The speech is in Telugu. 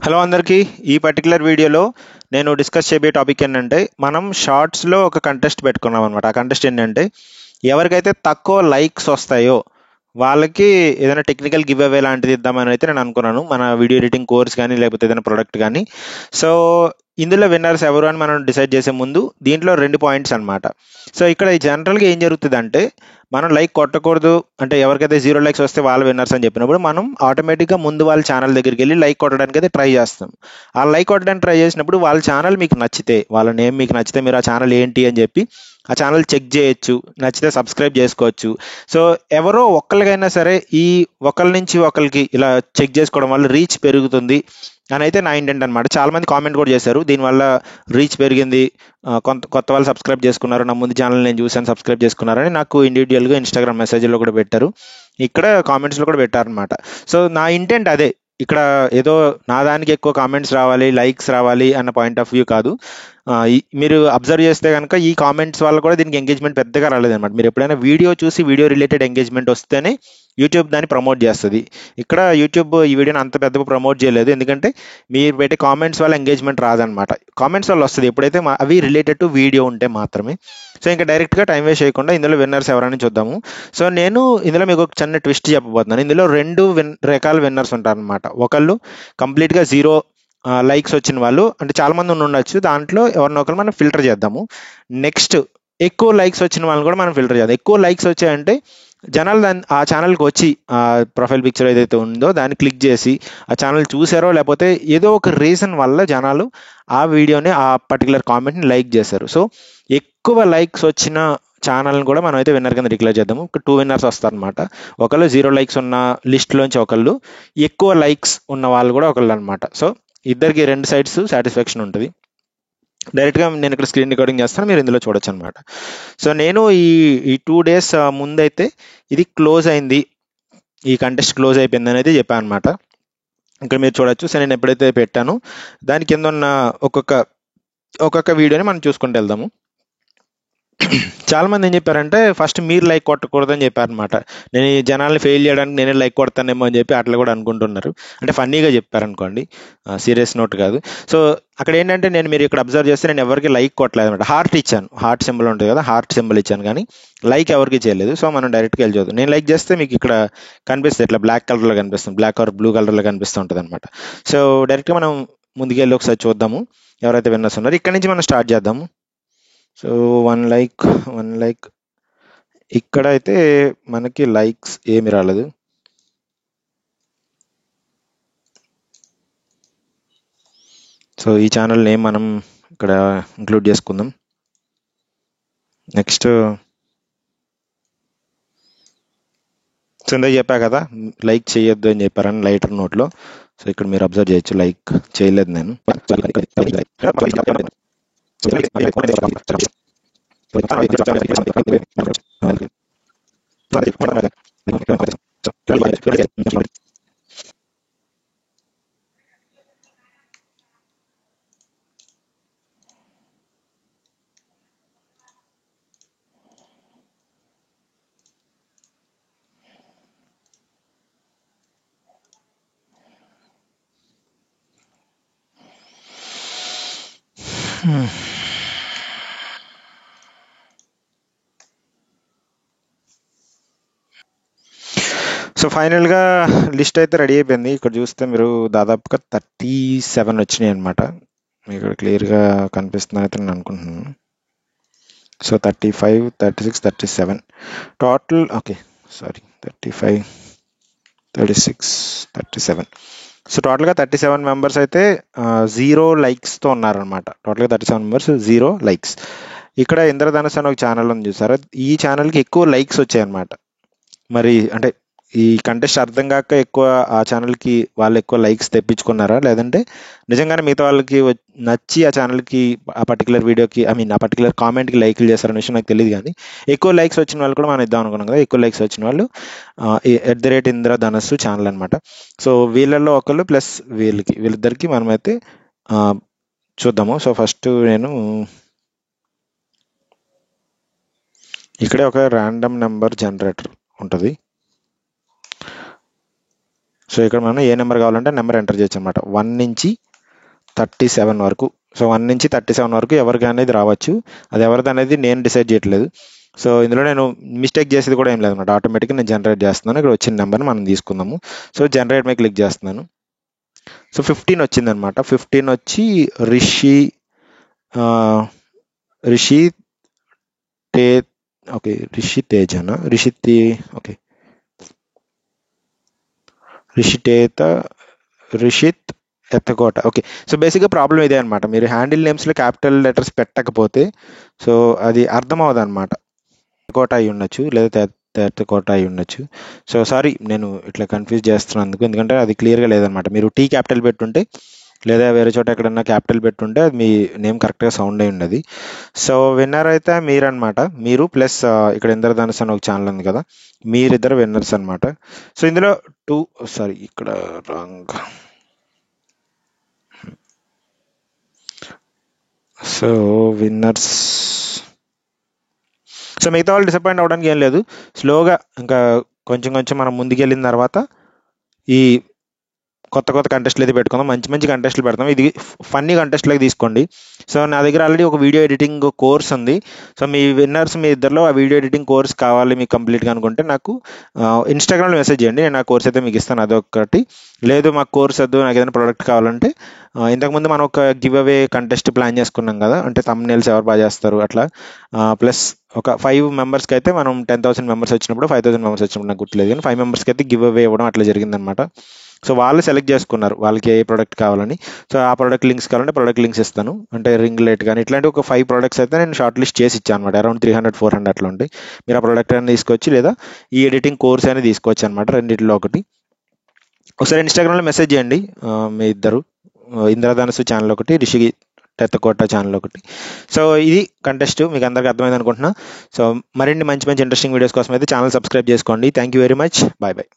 హలో అందరికీ. ఈ పర్టికులర్ వీడియోలో నేను డిస్కస్ చేయబోయే టాపిక్ ఏంటంటే, మనం షార్ట్స్లో ఒక కంటెస్ట్ పెట్టుకున్నాం అనమాట. ఆ కంటెస్ట్ ఏంటంటే, ఎవరికైతే తక్కువ లైక్స్ వస్తాయో వాళ్ళకి ఏదైనా టెక్నికల్ గివ్ అవే లాంటిది ఇద్దామని అయితే నేను అనుకున్నాను, మన వీడియో ఎడిటింగ్ కోర్స్ కానీ లేకపోతే ఏదైనా ప్రోడక్ట్ కానీ. సో ఇందులో విన్నర్స్ ఎవరు అని మనం డిసైడ్ చేసే ముందు దీంట్లో 2 పాయింట్స్ అనమాట. సో ఇక్కడ జనరల్గా ఏం జరుగుతుంది అంటే, మనం లైక్ కొట్టకూడదు అంటే, ఎవరికైతే 0 లైక్స్ వస్తే వాళ్ళు విన్నర్స్ అని చెప్పినప్పుడు మనం ఆటోమేటిక్గా ముందు వాళ్ళ ఛానల్ దగ్గరికి వెళ్ళి లైక్ కొట్టడానికి అయితే ట్రై చేస్తాం. ఆ లైక్ కొట్టడానికి ట్రై చేసినప్పుడు వాళ్ళ ఛానల్ మీకు నచ్చితే, వాళ్ళ నేమ్ మీకు నచ్చితే, మీరు ఆ ఛానల్ ఏంటి అని చెప్పి ఆ ఛానల్ చెక్ చేయొచ్చు, నచ్చితే సబ్స్క్రైబ్ చేసుకోవచ్చు. సో ఎవరో ఒక్కరికైనా సరే ఈ ఒకరి నుంచి ఒకరికి ఇలా చెక్ చేసుకోవడం వల్ల రీచ్ పెరుగుతుంది అని అయితే నా ఇంటెంట్ అనమాట. చాలా మంది కామెంట్ కూడా చేశారు, దీనివల్ల రీచ్ పెరిగింది, కొత్త వాళ్ళు సబ్స్క్రైబ్ చేసుకున్నారు, నా ముందు ఛానల్ నేను చూసాను సబ్స్క్రైబ్ చేసుకున్నారని నాకు ఇండివిజువల్గా ఇన్స్టాగ్రామ్ మెసేజ్లో కూడా పెట్టారు, ఇక్కడ కామెంట్స్లో కూడా పెట్టారనమాట. సో నా ఇంటెంట్ అదే, ఇక్కడ ఏదో నా దానికి ఎక్కువ కామెంట్స్ రావాలి, లైక్స్ రావాలి అన్న పాయింట్ ఆఫ్ వ్యూ కాదు. మీరు అబ్జర్వ్ చేస్తే కనుక ఈ కామెంట్స్ వల్ల కూడా దీనికి ఎంగేజ్మెంట్ పెద్దగా రాలేదన్నమాట. మీరు ఎప్పుడైనా వీడియో చూసి వీడియో రిలేటెడ్ ఎంగేజ్మెంట్ వస్తేనే యూట్యూబ్ దాన్ని ప్రమోట్ చేస్తుంది. ఇక్కడ యూట్యూబ్ ఈ వీడియోని అంత పెద్దగా ప్రమోట్ చేయలేదు, ఎందుకంటే మీరు పెట్టే కామెంట్స్ వల్ల ఎంగేజ్మెంట్ రాదనమాట. కామెంట్స్ వల్ల వస్తుంది ఎప్పుడైతే అవి రిలేటెడ్ టు వీడియో ఉంటే మాత్రమే. సో ఇంకా డైరెక్ట్గా టైం వేస్ట్ చేయకుండా ఇందులో విన్నర్స్ ఎవరైనా చూద్దాము. సో నేను ఇందులో మీకు ఒక చిన్న ట్విస్ట్ చెప్పబోతున్నాను. ఇందులో 2 రకాల విన్నర్స్ ఉంటారనమాట. ఒకళ్ళు కంప్లీట్గా 0 లైక్స్ వచ్చిన వాళ్ళు, అంటే చాలా మంది ఉండొచ్చు, దాంట్లో ఎవరినో ఒకరు మనం ఫిల్టర్ చేద్దాము. నెక్స్ట్ ఎక్కువ లైక్స్ వచ్చిన వాళ్ళని కూడా మనం ఫిల్టర్ చేద్దాం. ఎక్కువ లైక్స్ వచ్చాయంటే జనాలు ఆ ఛానల్కి వచ్చి ఆ ప్రొఫైల్ పిక్చర్ ఏదైతే ఉందో దాన్ని క్లిక్ చేసి ఆ ఛానల్ చూసారో, లేకపోతే ఏదో ఒక రీజన్ వల్ల జనాలు ఆ వీడియోని, ఆ పర్టికులర్ కామెంట్ని లైక్ చేశారు. సో ఎక్కువ లైక్స్ వచ్చిన ఛానల్ని కూడా మనం అయితే విన్నర్ కింద డిక్లేర్ చేద్దాము. 2 విన్నర్స్ వస్తారనమాట. ఒకళ్ళు 0 లైక్స్ ఉన్న లిస్ట్లోంచి ఒకళ్ళు, ఎక్కువ లైక్స్ ఉన్న వాళ్ళు కూడా ఒకళ్ళు అనమాట. సో ఇద్దరికి 2 సైడ్స్ సాటిస్ఫాక్షన్ ఉంటుంది. డైరెక్ట్గా నేను ఇక్కడ స్క్రీన్ రికార్డింగ్ చేస్తాను, మీరు ఇందులో చూడొచ్చు అనమాట. సో నేను ఈ 2 days ముందైతే ఇది క్లోజ్ అయింది, ఈ కంటెస్ట్ క్లోజ్ అయిపోయింది అనేది చెప్పాను అనమాట. ఇక్కడ మీరు చూడొచ్చు. సో నేను ఎప్పుడైతే పెట్టానో దాని కింద ఉన్న ఒక్కొక్క వీడియోని మనం చూసుకుంటూ వెళ్దాము. చాలా మంది ఏం చెప్పారంటే, ఫస్ట్ మీరు లైక్ కొట్టకూడదని చెప్పారనమాట. నేను ఈ జనాల్ని ఫెయిల్ చేయడానికి నేనే లైక్ కొడతానేమో అని చెప్పి అట్లా కూడా అనుకుంటున్నారు. అంటే ఫన్నీగా చెప్పారనుకోండి, సీరియస్ నోట్ కాదు. సో అక్కడ ఏంటంటే, మీరు ఇక్కడ అబ్జర్వ్ చేస్తే నేను ఎవరికి లైక్ కొట్టలేదు అనమాట. హార్ట్ ఇచ్చాను, హార్ట్ సింబల్ ఉంటుంది కదా, హార్ట్ సింబల్ ఇచ్చాను, కానీ లైక్ ఎవరికి చేయలేదు. సో మనం డైరెక్ట్గా వెళ్ళి చూద్దాం. నేను లైక్ చేస్తే మీకు ఇక్కడ కనిపిస్తుంది, ఇట్లా బ్లాక్ కలర్లో కనిపిస్తుంది, బ్లాక్ ఆర్ బ్లూ కలర్లో కనిపిస్తూ ఉంటుంది అనమాట. సో డైరెక్ట్గా మనం ముందుకెళ్ళి ఒకసారి చూద్దాము ఎవరైతే విన్నర్స్ ఉన్నారో. ఇక్కడ నుంచి మనం స్టార్ట్ చేద్దాము. సో 1 లైక్ ఇక్కడ అయితే మనకి లైక్స్ ఏమి రాలేదు. సో ఈ ఛానల్ నేమ్ మనం ఇక్కడ ఇంక్లూడ్ చేసుకుందాం. నెక్స్ట్ సో ఇందాక చెప్పా కదా లైక్ చేయొద్దు అని చెప్పారని లైటర్ నోట్లో. సో ఇక్కడ మీరు అబ్జర్వ్ చేయొచ్చు, లైక్ చేయలేదు నేను. సో ఫైనల్గా లిస్ట్ అయితే రెడీ అయిపోయింది. ఇక్కడ చూస్తే మీరు దాదాపుగా 37 వచ్చినాయి అనమాట. మీకు ఇక్కడ క్లియర్గా కనిపిస్తుంది అయితే నేను అనుకుంటున్నాను. So 35, 36, 37 total. Okay, sorry, 35, 36, 37. So టోటల్గా 37 మెంబర్స్ అయితే 0 లైక్స్తో ఉన్నారనమాట. టోటల్గా 37 మెంబర్స్ 0 లైక్స్. ఇక్కడ ఇంద్రధనస్ అని ఒక ఛానల్ ఉంది చూసారా, ఈ ఛానల్కి ఎక్కువ లైక్స్ వచ్చాయన్నమాట. మరి అంటే ఈ కంటెస్ట్ అర్థం కాక ఎక్కువ ఆ ఛానల్కి వాళ్ళు ఎక్కువ లైక్స్ తెప్పించుకున్నారా, లేదంటే నిజంగానే మిగతా వాళ్ళకి నచ్చి ఆ ఛానల్కి, ఆ పర్టికులర్ వీడియోకి, ఆ పర్టికులర్ కామెంట్కి లైక్లు చేస్తారనే విషయం నాకు తెలియదు. కానీ ఎక్కువ లైక్స్ వచ్చిన వాళ్ళు కూడా మనం ఇద్దాం అనుకున్నాం కదా. ఎక్కువ లైక్స్ వచ్చిన వాళ్ళు @ఇంద్రధనస్సు ఛానల్ అనమాట. సో వీళ్ళల్లో ఒకళ్ళు ప్లస్ వీళ్ళిద్దరికి మనమైతే చూద్దాము. సో ఫస్ట్ నేను ఇక్కడే ఒక ర్యాండమ్ నెంబర్ జనరేటర్ ఉంటుంది. సో ఇక్కడ మనం ఏ నెంబర్ కావాలంటే నెంబర్ ఎంటర్ చేయొచ్చు అనమాట. 1 నుంచి 37 వరకు. సో 1 నుంచి 37 వరకు ఎవరికి అనేది రావచ్చు. అది ఎవరిది అనేది నేను డిసైడ్ చేయట్లేదు. సో ఇందులో నేను మిస్టేక్ చేసేది కూడా ఏం లేదన్నమాట. ఆటోమేటిక్గా నేను జనరేట్ చేస్తున్నాను. ఇక్కడ వచ్చిన నెంబర్ని మనం తీసుకుందాము. సో జనరేట్ మీద క్లిక్ చేస్తున్నాను. సో 15 వచ్చిందనమాట. 15 వచ్చి రిషి తే ఓకే రిషి తేజనా ఓకే రిషిత్ ఎత్తకోట. ఓకే. సో బేసిక్గా ప్రాబ్లం ఇదే అనమాట. మీరు హ్యాండిల్ నేమ్స్లో క్యాపిటల్ లెటర్స్ పెట్టకపోతే సో అది అర్థం అవ్వదు అనమాట. కోట అయి ఉండొచ్చు లేదా కోట అయి ఉండొచ్చు. సో సారీ నేను ఇట్లా కన్ఫ్యూజ్ చేస్తున్నందుకు, ఎందుకంటే అది క్లియర్గా లేదనమాట. మీరు టీ క్యాపిటల్ పెట్టుంటే లేదా వేరే చోట ఎక్కడన్నా క్యాపిటల్ పెట్టుంటే అది మీ నేమ్ కరెక్ట్గా సౌండ్ అయి ఉండదు. సో విన్నర్ అయితే మీరనమాట. మీరు ప్లస్ ఇక్కడ ఇంద్రధనుస్ అని ఒక ఛానల్ ఉంది కదా, మీరిద్దరు విన్నర్స్ అనమాట. సో ఇందులో ఇక్కడ రాంగ్. So winners. సో మిగతా వాళ్ళు డిసప్పాయింట్ అవ్వడానికి ఏం లేదు. స్లోగా ఇంకా కొంచెం కొంచెం మనం ముందుకెళ్ళిన తర్వాత ఈ కొత్త కంటెస్ట్లు అయితే పెట్టుకుందాం. మంచి మంచి కంటెస్ట్లు పెడతాం. ఇది ఫన్నీ కంటెస్ట్లకి తీసుకోండి. సో నా దగ్గర ఆల్రెడీ ఒక వీడియో ఎడిటింగ్ కోర్స్ ఉంది. సో మీ విన్నర్స్ మీ ఇద్దరిలో ఆ వీడియో ఎడిటింగ్ కోర్స్ కావాలి మీకు కంప్లీట్గా అనుకుంటే నాకు ఇన్స్టాగ్రామ్లో మెసేజ్ చేయండి. నేను ఆ కోర్స్ అయితే మీకు ఇస్తాను. అదొకటి. లేదు మాకు కోర్స్ వద్దు, నాకు ఏదైనా ప్రోడక్ట్ కావాలంటే ఇంతకుముందు మనం ఒక గివ్ అవే కంటెస్ట్ ప్లాన్ చేసుకున్నాం కదా, అంటే థంబ్నెయిల్స్ ఎవరు బాగా చేస్తారు అట్లా. ప్లస్ ఒక 5 మెంబర్స్కి అయితే మనం 10,000 మెంబర్స్ వచ్చినప్పుడు 5,000 మెంబర్స్ వచ్చినప్పుడు నాకు గుర్తులేదు, కానీ 5 మెంబర్స్కి అయితే గివ్ అవే ఇవ్వడం అట్లా జరిగిందనమాట. సో వాళ్ళు సెలెక్ట్ చేసుకున్నారు వాళ్ళకి ఏ ప్రోడక్ట్ కావాలని. సో ఆ ప్రోడక్ట్ లింక్స్ కావాలంటే ప్రోడక్ట్ లింక్స్ ఇస్తాను. అంటే రింగ్ లైట్ కానీ ఇట్లాంటి ఒక 5 ప్రోడక్ట్స్ అయితే నేను షార్ట్ లిస్ట్ చేసి ఇచ్చాను అనమాట. అరౌండ్ 300-400 అట్లా ఉంటాయి. మీరు ఆ ప్రోడక్ట్ అయినా తీసుకోవచ్చు లేదా ఈ ఎడిటింగ్ కోర్స్ అయినా తీసుకోవచ్చు అనమాట. రెండింటిలో ఒకటి. ఒకసారి ఇన్స్టాగ్రామ్లో మెసేజ్ చేయండి మీ ఇద్దరు. ఇంద్రధనుసు ఛానల్ ఒకటి, రిషి టెత్తకోట ఛానల్ ఒకటి. సో ఇది కంటెస్ట్ మీకు అందరికీ అర్థమైంది అనుకుంటున్నా. సో మరిన్ని మంచి మంచి ఇంట్రెస్టింగ్ వీడియోస్ కోసం అయితే ఛానల్ సబ్స్క్రైబ్ చేసుకోండి. Thank you very much. Bye bye.